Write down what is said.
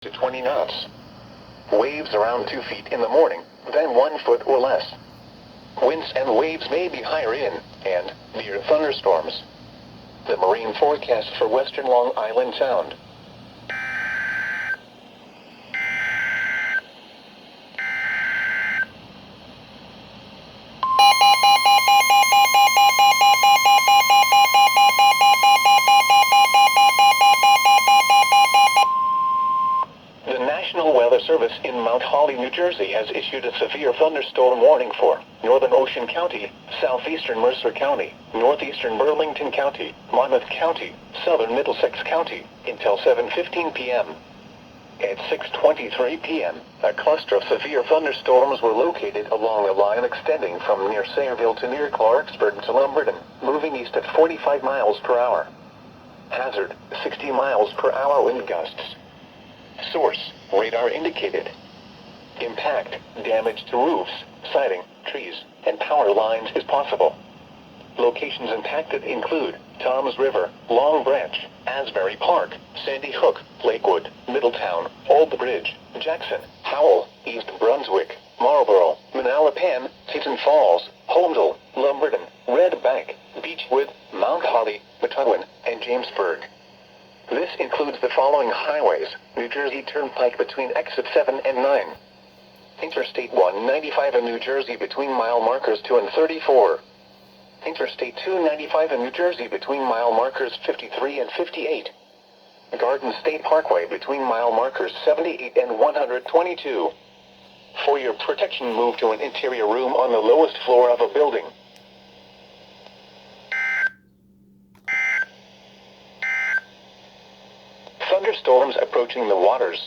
to 20 knots. Waves around 2 feet in the morning, then 1 foot or less. Winds and waves may be higher in and near thunderstorms. The marine forecast for western Long Island Sound. The National Weather Service in Mount Holly, New Jersey has issued a severe thunderstorm warning for northern Ocean County, southeastern Mercer County, northeastern Burlington County, Monmouth County, southern Middlesex County, until 7:15 p.m. At 6:23 p.m., a cluster of severe thunderstorms were located along a line extending from near Sayreville to near Clarksburg to Lumberton, moving east at 45 miles per hour. Hazard, 60 miles per hour wind gusts. Source, radar indicated. Impact, damage to roofs, siding, trees, and power lines is possible. Locations impacted include Toms River, Long Branch, Asbury Park, Sandy Hook, Lakewood, Middletown, Old Bridge, Jackson, Howell, East Brunswick, Marlborough, Manalapan, Seton Falls, Holmdel, Lumberton, Red Bank, Beechwood, Mount Holly, Methuen, and Jamesburg. This includes the following highways: New Jersey Turnpike between exit 7 and 9. Interstate 195 in New Jersey between mile markers 2 and 34. Interstate 295 in New Jersey between mile markers 53 and 58. Garden State Parkway between mile markers 78 and 122. For your protection, move to an interior room on the lowest floor of a building. Thunderstorms approaching the waters.